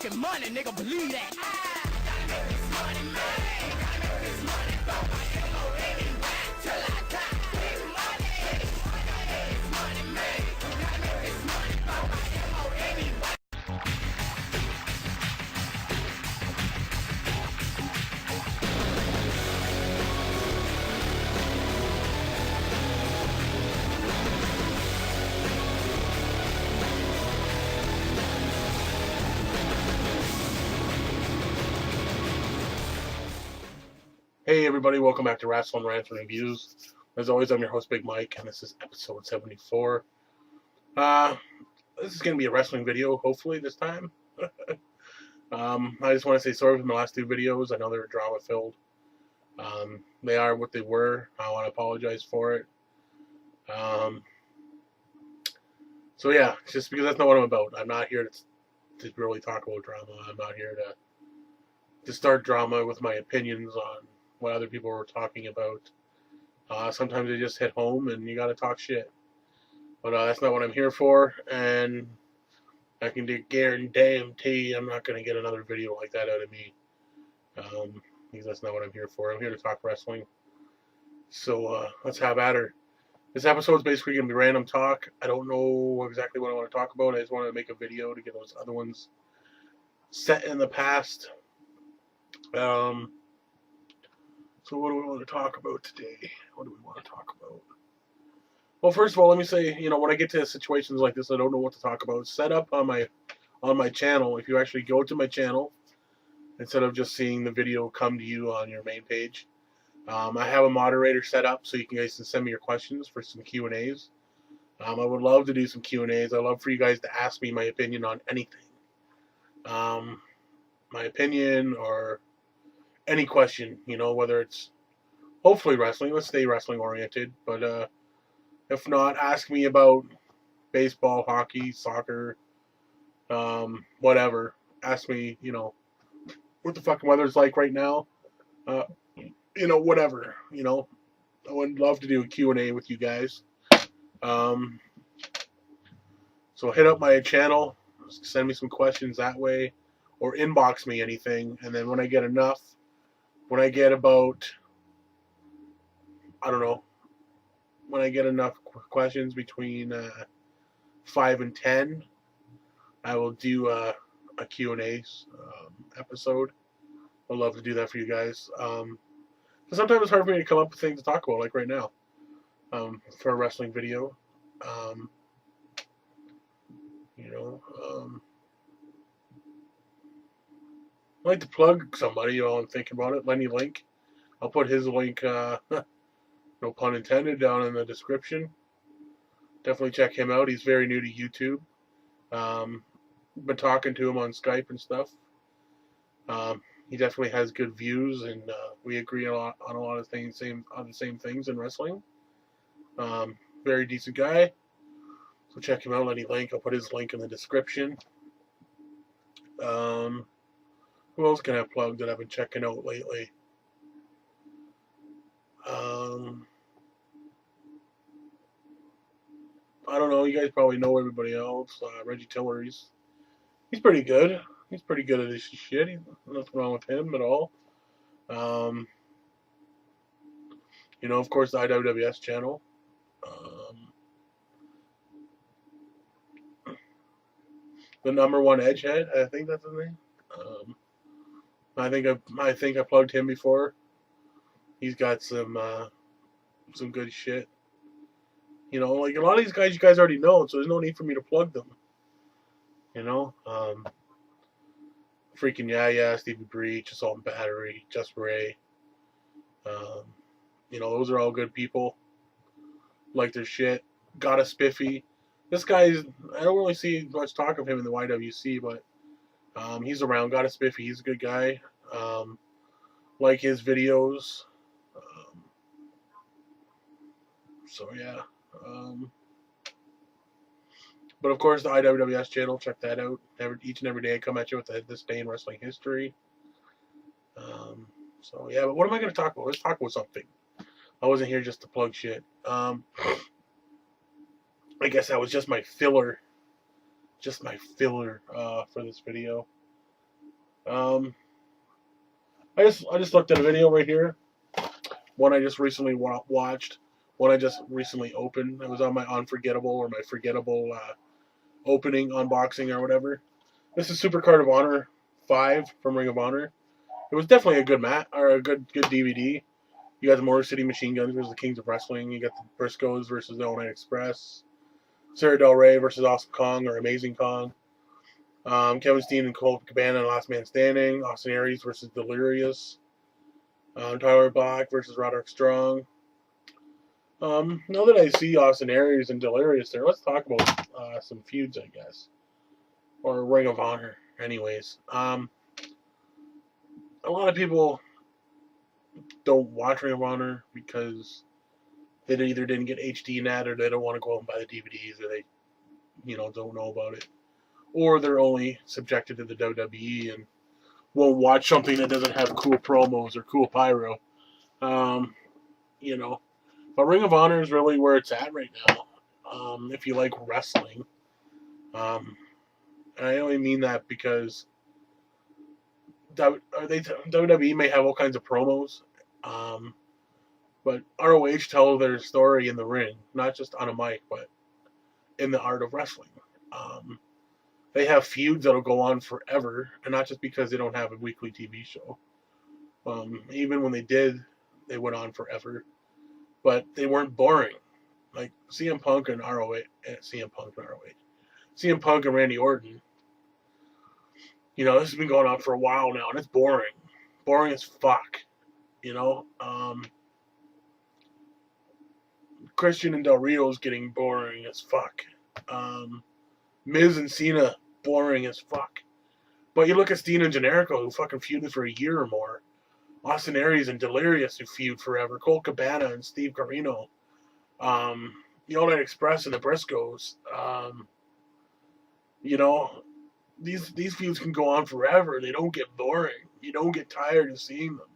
fucking money, nigga, believe that. Gotta make this money, man. Gotta make this money, bump my ego anywhere till I die. Big money, this money, man. Gotta make this money, bump my ego anywhere. Hey everybody, welcome back to Wrestling Rants and Reviews. As always, I'm your host Big Mike, and this is episode 74. This is going to be a wrestling video, hopefully, this time. I just want to say sorry for my last two videos. I know they were drama-filled. They are what they were. I want to apologize for it. So yeah, just because that's not what I'm about. I'm not here to really talk about drama. I'm not here to start drama with my opinions on what other people were talking about. Sometimes they just hit home and you gotta talk shit. But that's not what I'm here for, and I can guarantee I'm not gonna get another video like that out of me. Because that's not what I'm here for. I'm here to talk wrestling. So let's have at her. This episode is basically gonna be random talk. I don't know exactly what I want to talk about. I just wanted to make a video to get those other ones set in the past. So what do we want to talk about today? What do we want to talk about? Well, first of all, let me say, when I get to situations like this, I don't know what to talk about. Set up on my channel. If you actually go to my channel, instead of just seeing the video come to you on your main page, I have a moderator set up so you guys can send me your questions for some Q&As. I would love to do some Q&As. I'd love for you guys to ask me my opinion on anything. My opinion or any question, whether it's hopefully wrestling. Let's stay wrestling oriented, but if not, ask me about baseball, hockey, soccer, whatever. Ask me, what the fucking weather's like right now. Whatever. I would love to do a Q&A with you guys. So hit up my channel, send me some questions that way, or inbox me anything, and then when I get about, I don't know, when I get enough questions between 5 and 10, I will do a Q&A episode. I'd love to do that for you guys. But sometimes it's hard for me to come up with things to talk about, like right now, for a wrestling video. I'd like to plug somebody while I'm thinking about it. Lenny Link. I'll put his link, no pun intended, down in the description. Definitely check him out. He's very new to YouTube. Been talking to him on Skype and stuff. He definitely has good views, and we agree on a lot of things, on the same things in wrestling. Very decent guy. So check him out, Lenny Link. I'll put his link in the description. Who else can I plug that I've been checking out lately? I don't know. You guys probably know everybody else. Reggie Tiller, he's pretty good. He's pretty good at his shit. Nothing wrong with him at all. Of course, the IWWS channel. The #1 Edgehead, I think that's his name. I think I plugged him before. He's got some good shit. Like a lot of these guys, you guys already know, so there's no need for me to plug them. Freaking Yeah, Stevie Breach, Assault and Battery, Just Ray. Those are all good people. Like their shit. Got a Spiffy. This guy's, I don't really see much talk of him in the YWC, but he's around. Got a Spiffy. He's a good guy. Like his videos. So yeah. But of course, the IWWS channel, check that out. Each and every day I come at you with this day in wrestling history. So yeah, but what am I going to talk about? Let's talk about something. I wasn't here just to plug shit. I guess that was just my filler. For this video. Um, I just looked at a video right here. One I just recently watched. One I just recently opened. It was on my unforgettable or my forgettable opening unboxing or whatever. This is Supercard of Honor 5 from Ring of Honor. It was definitely a good or a good DVD. You got the Motor City Machine Guns versus the Kings of Wrestling. You got the Briscoes versus the All Night Express. Sarah Del Rey versus Awesome Kong or Amazing Kong. Kevin Steen and Colt Cabana and Last Man Standing. Austin Aries versus Delirious. Tyler Black versus Roderick Strong. Now that I see Austin Aries and Delirious there, let's talk about some feuds, I guess. Or Ring of Honor, anyways. A lot of people don't watch Ring of Honor because they either didn't get HD net or they don't want to go out and buy the DVDs or they, don't know about it. Or they're only subjected to the WWE and won't watch something that doesn't have cool promos or cool pyro. But Ring of Honor is really where it's at right now. If you like wrestling. And I only mean that because WWE may have all kinds of promos, but ROH tell their story in the ring, not just on a mic, but in the art of wrestling. They have feuds that'll go on forever, and not just because they don't have a weekly TV show. Even when they did, they went on forever, but they weren't boring. Like CM Punk and Randy Orton. This has been going on for a while now, and it's boring. Boring as fuck. Christian and Del Rio's getting boring as fuck. Miz and Cena, boring as fuck. But you look at Steen and Generico, who fucking feuded for a year or more. Austin Aries and Delirious, who feud forever. Colt Cabana and Steve Corino. The All Night Express and the Briscoes. These feuds can go on forever. They don't get boring. You don't get tired of seeing them.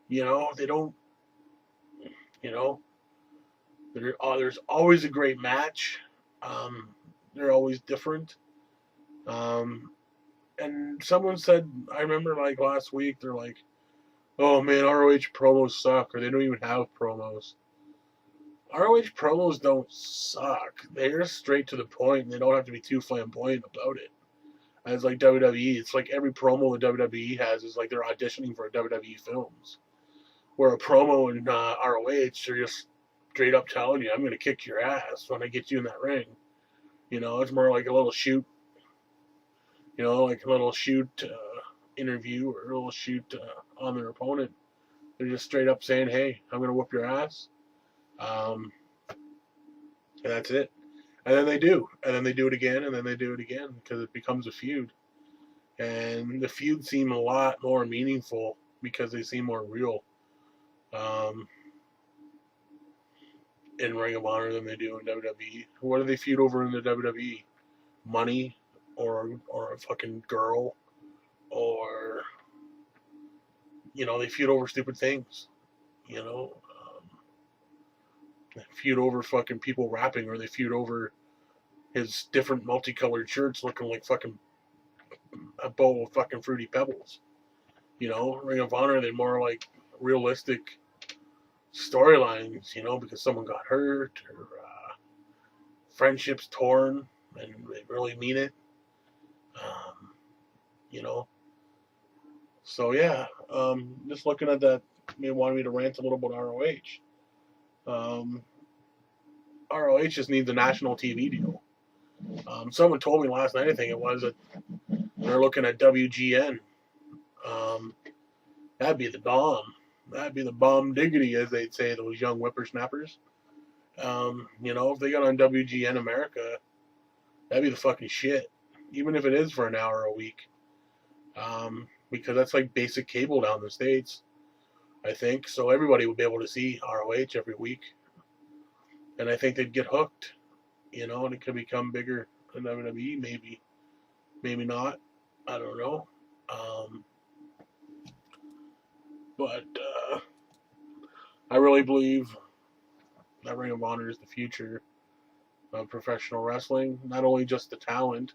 They don't. There's always a great match. They're always different. And someone said, I remember like last week, they're like, oh man, ROH promos suck, or they don't even have promos. ROH promos don't suck. They're straight to the point, and they don't have to be too flamboyant about it. As like WWE, it's like every promo that WWE has is like they're auditioning for WWE films. Where a promo in ROH, they're just straight up telling you, I'm going to kick your ass when I get you in that ring. It's more like a little shoot, interview or a little shoot on their opponent. They're just straight up saying, hey, I'm going to whoop your ass. And that's it. And then they do. And then they do it again, and then they do it again because it becomes a feud. And the feuds seem a lot more meaningful because they seem more real in Ring of Honor than they do in WWE. What do they feud over in the WWE? Money or a fucking girl or they feud over stupid things. They feud over fucking people rapping, or they feud over his different multicolored shirts looking like fucking a bowl of fucking Fruity Pebbles. Ring of Honor, they're more like realistic storylines, because someone got hurt or friendships torn and they really mean it. So yeah, just looking at that, they wanted me to rant a little about ROH. ROH just needs a national TV deal. Someone told me last night, I think it was, that they're looking at WGN. That'd be the bomb. That'd be the bomb diggity, as they'd say, those young whippersnappers. If they got on WGN America, that'd be the fucking shit. Even if it is for an hour a week. Because that's like basic cable down the States, I think. So everybody would be able to see ROH every week. And I think they'd get hooked, and it could become bigger than WWE, maybe. Maybe not. I don't know. But I really believe that Ring of Honor is the future of professional wrestling. Not only just the talent,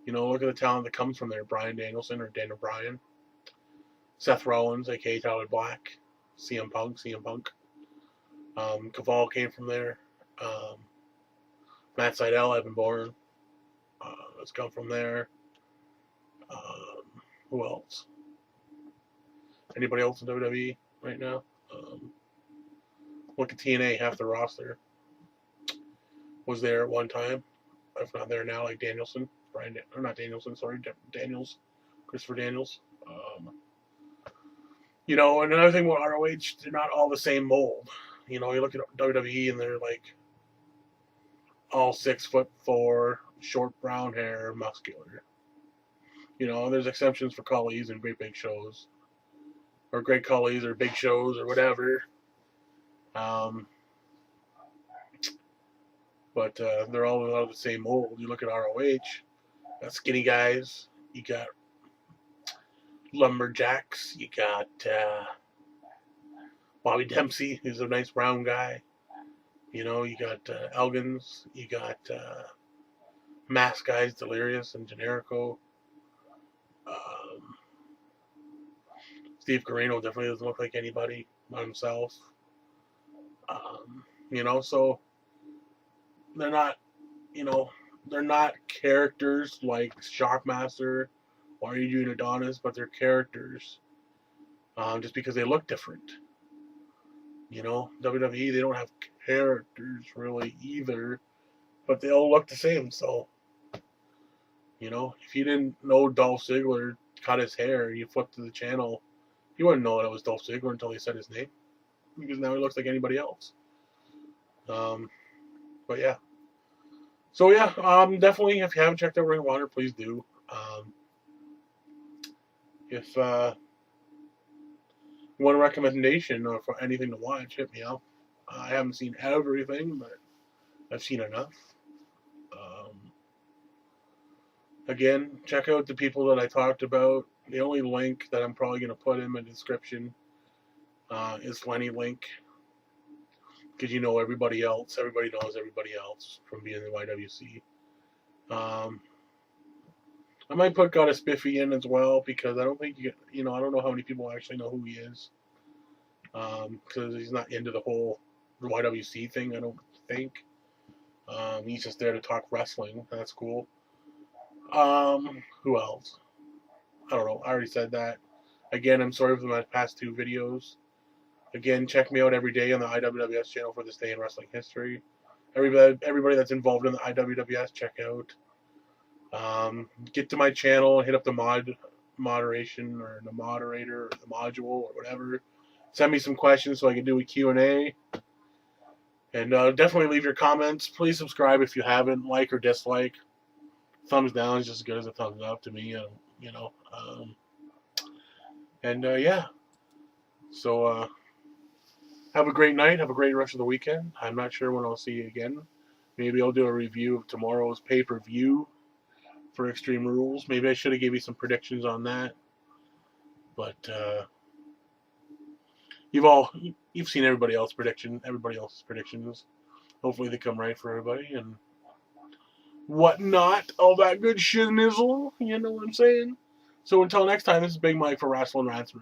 You know, look at the talent that comes from there. Bryan Danielson or Daniel Bryan. Seth Rollins, a.k.a. Tyler Black. CM Punk. Caval came from there. Matt Sydal, Evan Bourne. Has come from there. Who else? Anybody else in WWE right now? Look at TNA, half the roster was there at one time. If not there now, like Danielson. Daniels. Christopher Daniels. You know, and another thing about ROH, they're not all the same mold. You know, you look at WWE and they're like all 6'4", short brown hair, muscular. You know, there's exceptions for Khali's and great big shows. Or great Khali's or big shows or whatever. But they're all a lot of the same mold. You look at ROH, got skinny guys. You got lumberjacks. You got Bobby Dempsey, who's a nice brown guy. You know, you got Elgins. You got masked guys, Delirious and Generico. Steve Corino definitely doesn't look like anybody by himself. You know, so they're not, you know, they're not characters like Shockmaster or Adrian Adonis, but they're characters just because they look different. You know, WWE, they don't have characters really either, but they all look the same. So, you know, if you didn't know Dolph Ziggler cut his hair, you flipped to the channel, you wouldn't know that it was Dolph Ziggler until they said his name, because now he looks like anybody else. But yeah. So yeah, definitely if you haven't checked out Ring of Honor, please do. If you want a recommendation or for anything to watch, hit me up. I haven't seen everything, but I've seen enough. Again, check out the people that I talked about. The only link that I'm probably going to put in the description is Lenny Link. Because you know everybody else. Everybody knows everybody else from being in the YWC. I might put Got a Spiffy in as well, because I don't think I don't know how many people actually know who he is. Because he's not into the whole YWC thing, I don't think. He's just there to talk wrestling. That's cool. Who else? I don't know. I already said that. Again, I'm sorry for my past two videos. Again, check me out every day on the IWWS channel for this day in wrestling history. Everybody that's involved in the IWWS, check out. Get to my channel and hit up the moderation or the moderator or the module or whatever. Send me some questions so I can do a Q&A. And definitely leave your comments. Please subscribe if you haven't. Like or dislike. Thumbs down is just as good as a thumbs up to me. Yeah. So have a great night. Have a great rest of the weekend. I'm not sure when I'll see you again. Maybe I'll do a review of tomorrow's pay-per-view for Extreme Rules. Maybe I should have gave you some predictions on that. But you've seen everybody else's predictions. Hopefully they come right for everybody and whatnot. All that good shit nizzle. You know what I'm saying? So until next time, this is Big Mike for Wrestling Rants.